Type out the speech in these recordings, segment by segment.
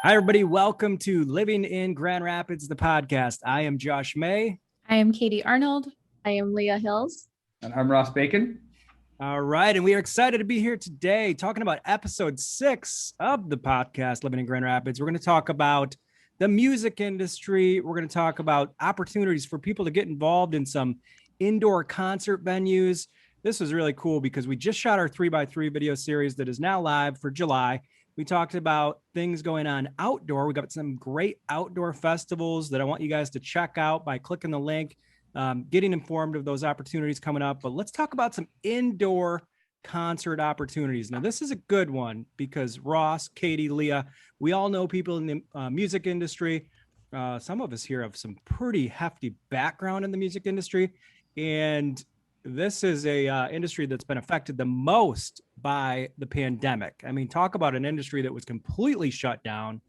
Hi, everybody. Welcome to Living in Grand Rapids, the podcast. I am Josh May. I am Katie Arnold. I am Leah Hills. And I'm Ross Bacon. All right. And we are excited to be here today talking about episode 6 of the podcast, Living in Grand Rapids. We're going to talk about the music industry. We're going to talk about opportunities for people to get involved in some indoor concert venues. This was really cool because we just shot our 3x3 video series that is now live for July. We talked about things going on outdoor. We got some great outdoor festivals that I want you guys to check out by clicking the link, getting informed of those opportunities coming up. But let's talk about some indoor concert opportunities. Now, this is a good one because Ross, Katie, Leah, we all know people in the music industry. Some of us here have some pretty hefty background in the music industry. And this is a industry that's been affected the most by the pandemic. I mean, talk about an industry that was completely shut down,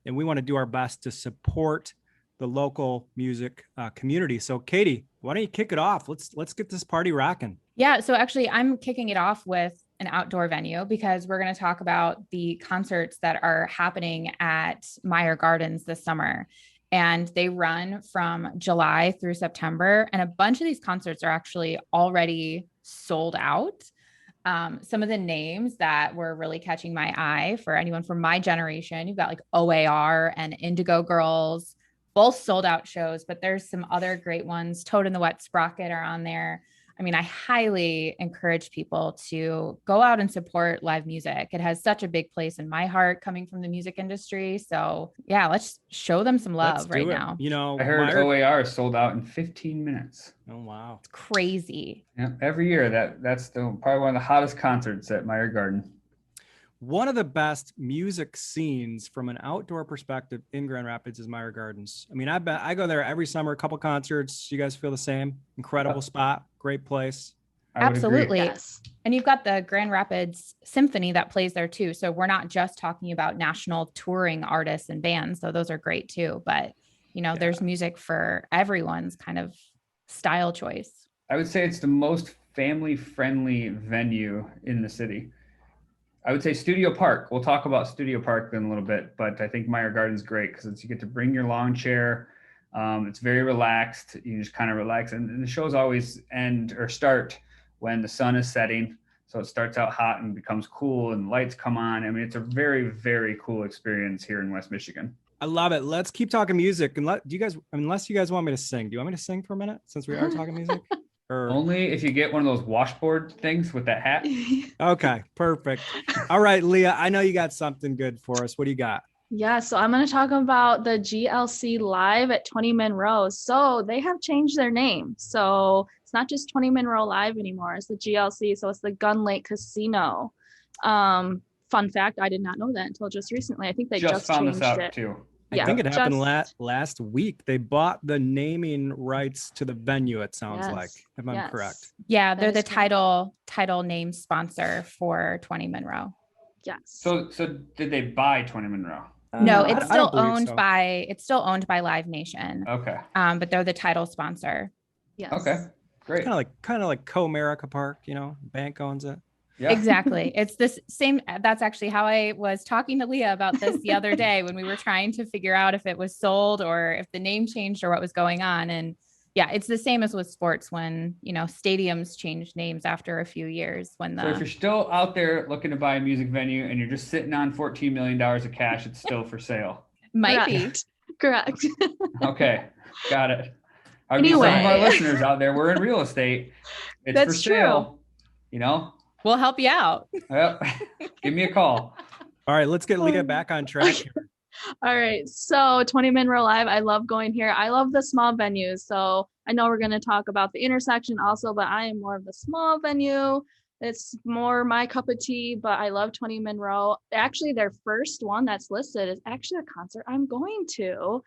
and we want to do our best to support the local music community. So, Katie, why don't you kick it off? Let's get this party rocking. Yeah. So actually, I'm kicking it off with an outdoor venue because we're going to talk about the concerts that are happening at Meijer Gardens this summer. And they run from July through September. And a bunch of these concerts are actually already sold out. Some of the names that were really catching my eye for anyone from my generation, you've got like OAR and Indigo Girls, both sold out shows, but there's some other great ones. Toad and the Wet Sprocket are on there. I mean, I highly encourage people to go out and support live music. It has such a big place in my heart coming from the music industry. So yeah, let's show them some love right now. You know, I heard OAR is sold out in 15 minutes. Oh, wow. It's crazy. Yeah, every year that's probably one of the hottest concerts at Meijer Garden. One of the best music scenes from an outdoor perspective in Grand Rapids is Meijer Gardens. I mean, I go there every summer, a couple concerts. You guys feel the same? Incredible spot, great place. Absolutely. Yes. And you've got the Grand Rapids Symphony that plays there too. So we're not just talking about national touring artists and bands, though those are great too. But, there's music for everyone's kind of style choice. I would say it's the most family-friendly venue in the city. I would say Studio Park. We'll talk about Studio Park in a little bit, but I think Meijer Garden's great because you get to bring your lawn chair. It's very relaxed. You just kind of relax. And the shows always end or start when the sun is setting. So it starts out hot and becomes cool and lights come on. I mean, it's a very, very cool experience here in West Michigan. I love it. Let's keep talking music. And unless you guys want me to sing, do you want me to sing for a minute since we are talking music? Or... Only if you get one of those washboard things with that hat. Okay, perfect. All right, Leah, I know you got something good for us. What do you got? Yeah, so I'm going to talk about the GLC Live at 20 Monroe. So they have changed their name. So it's not just 20 Monroe Live anymore. It's the GLC. So it's the Gun Lake Casino. Fun fact, I did not know that until just recently. I think they just found changed this out it. too. I think it happened last week. They bought the naming rights to the venue, it sounds like, if I'm correct. Yeah, they're the title name sponsor for 20 Monroe. Yes. So did they buy 20 Monroe? No, it's still owned by Live Nation. Okay. But they're the title sponsor. Yes. Okay. Great. Kind of like Co-America Park, bank owns it. Yeah. Exactly. It's this same. That's actually how I was talking to Leah about this the other day when we were trying to figure out if it was sold or if the name changed or what was going on. And yeah, it's the same as with sports when, stadiums change names after a few years. So if you're still out there looking to buy a music venue and you're just sitting on $14 million of cash, it's still for sale. Might be. Correct. Okay. Got it. Anyway. Some of our listeners out there, we're in real estate. It's That's for sale. True. We'll help you out. Yep. Give me a call. All right, let's get Leah back on track here. All right. So 20 Monroe Live, I love going here. I love the small venues. So I know we're going to talk about the intersection also, but I am more of the small venue. It's more my cup of tea, but I love 20 Monroe. Actually, their first one that's listed is actually a concert I'm going to.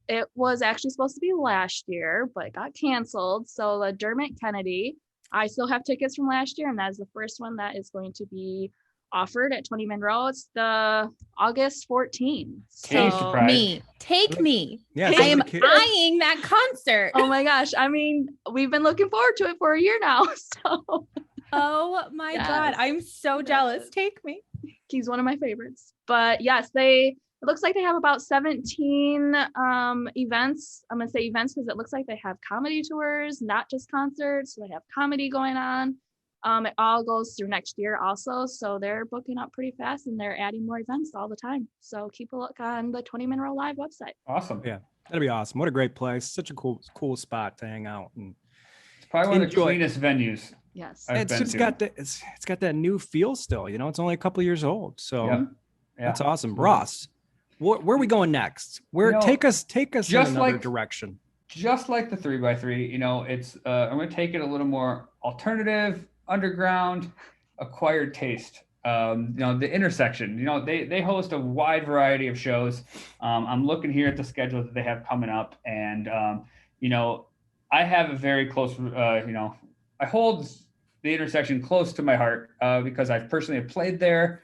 It was actually supposed to be last year, but it got canceled. So the Dermot Kennedy, I still have tickets from last year, and that is the first one that is going to be offered at 20 Monroe. It's the August 14th. So Take me. Yeah, I am eyeing that concert. Oh my gosh. I mean, we've been looking forward to it for a year now. So oh my God. I'm so jealous. Take me. He's one of my favorites. But yes, it looks like they have about 17 events. I'm gonna say events because it looks like they have comedy tours, not just concerts. So they have comedy going on. It all goes through next year also. So they're booking up pretty fast and they're adding more events all the time. So keep a look on the 20 Monroe Live website. Awesome. Yeah, that'd be awesome. What a great place. Such a cool spot to hang out and It's probably one of the enjoy. cleanest venues. Yes. I've been to. It's got that new feel still, you know, it's only a couple of years old. So Yeah. that's awesome. Ross, where are we going next? Take us in another direction. Just like the 3x3, you know, it's I'm going to take it a little more alternative, underground, acquired taste. You know, the Intersection, you know, they host a wide variety of shows. I'm looking here at the schedule that they have coming up, and you know, I have a very close, you know, I hold the Intersection close to my heart because I personally have played there.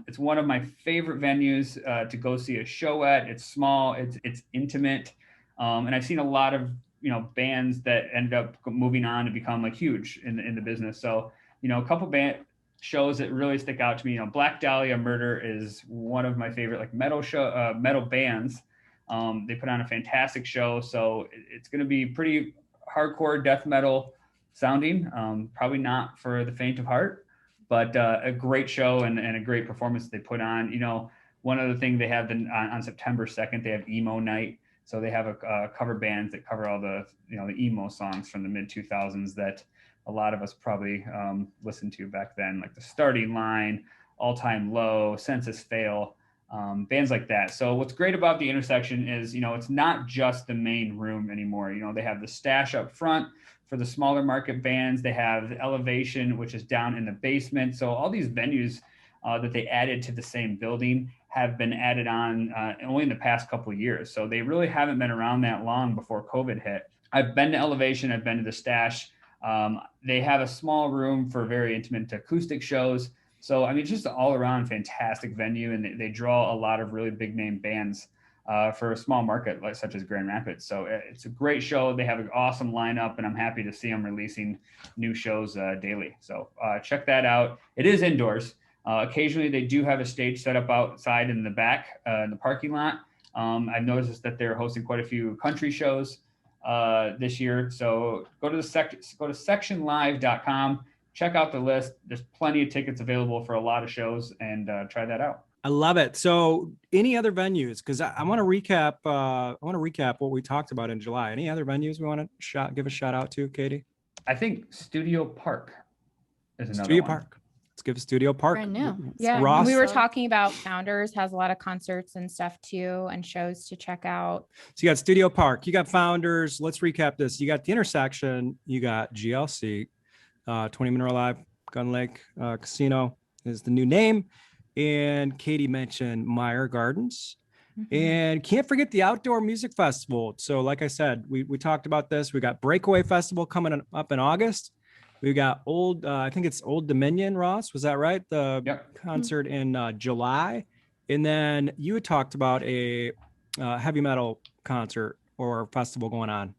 It's one of my favorite venues to go see a show at. It's small, it's intimate. And I've seen a lot of, you know, bands that end up moving on to become like huge in the business. So, you know, a couple band shows that really stick out to me, you know, Black Dahlia Murder is one of my favorite like metal bands. They put on a fantastic show. So it's going to be pretty hardcore death metal sounding. Probably not for the faint of heart, but a great show and a great performance they put on. You know, one other thing they have on September 2nd, they have emo night. So they have a cover bands that cover all the, you know, the emo songs from the mid 2000s that a lot of us probably listened to back then, like The Starting Line, All Time Low, Census Fail, bands like that. So what's great about the Intersection is, you know, it's not just the main room anymore. You know, they have the Stash up front for the smaller market bands. They have the Elevation, which is down in the basement. So all these venues that they added to the same building have been added on only in the past couple of years. So they really haven't been around that long before COVID hit. I've been to Elevation, I've been to the Stash. They have a small room for very intimate acoustic shows. So, I mean, it's just an all around fantastic venue, and they draw a lot of really big name bands for a small market like such as Grand Rapids. So it's a great show. They have an awesome lineup, and I'm happy to see them releasing new shows daily. So check that out. It is indoors. Occasionally, they do have a stage set up outside in the back in the parking lot. I've noticed that they're hosting quite a few country shows this year. So go to sectionlive.com, check out the list. There's plenty of tickets available for a lot of shows, and try that out. I love it. So any other venues? Because I want to recap. I want to recap what we talked about in July. Any other venues we want to give a shout out to, Katie? I think Studio Park is another Studio one. Park. Let's give Studio Park. Brand new. Yeah, Ross. we were talking about Founders has a lot of concerts and stuff too, and shows to check out. So you got Studio Park, you got Founders. Let's recap this. You got the Intersection, you got GLC, 20 Monroe Live, Gun Lake Casino is the new name. And Katie mentioned Meijer Gardens. Mm-hmm. And can't forget the Outdoor Music Festival. So like I said, we talked about this. We got Breakaway Festival coming up in August. We got I think it's Old Dominion, Ross. Was that right? The concert in July. And then you had talked about a heavy metal concert or festival going on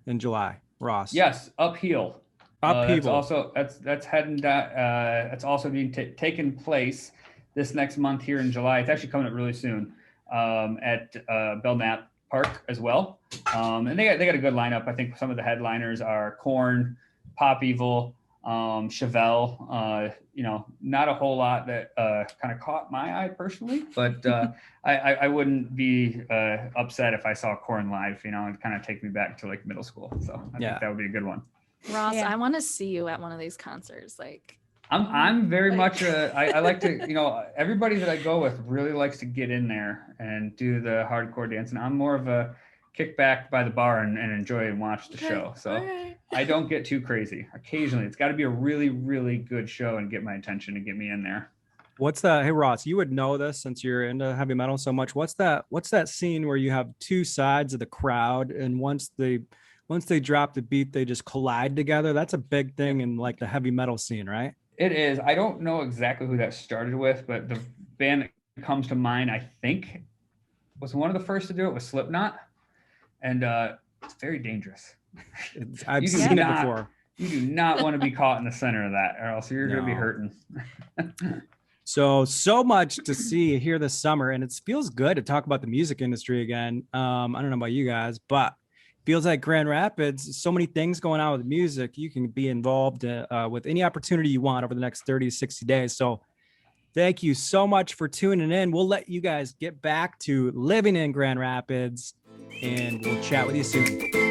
in July, Ross. Yes, Upheaval. Upheaval. That's heading. That's also being taking place this next month here in July. It's actually coming up really soon at Belknap Park as well. And they got a good lineup. I think some of the headliners are Korn, Pop Evil, Chevelle. You know, not a whole lot that kind of caught my eye personally, but I wouldn't be upset if I saw Korn live. You know, and kind of take me back to like middle school. So I think that would be a good one. Ross, I want to see you at one of these concerts. Like, I'm very much I like to, you know, everybody that I go with really likes to get in there and do the hardcore dance, and I'm more of a kick back by the bar and enjoy and watch the show. So I don't get too crazy. Occasionally, it's got to be a really, really good show and get my attention and get me in there. Hey Ross, you would know this since you're into heavy metal so much. What's that scene where you have two sides of the crowd, and once they drop the beat, they just collide together? That's a big thing in like the heavy metal scene, right? It is. I don't know exactly who that started with, but the band that comes to mind, I think, was one of the first to do it was Slipknot. And it's very dangerous. I've seen it before. You do not want to be caught in the center of that, or else you're going to be hurting. So much to see here this summer, and it feels good to talk about the music industry again. I don't know about you guys, but feels like Grand Rapids, so many things going on with music. You can be involved with any opportunity you want over the next 30 to 60 days. So thank you so much for tuning in. We'll let you guys get back to living in Grand Rapids, and we'll chat with you soon.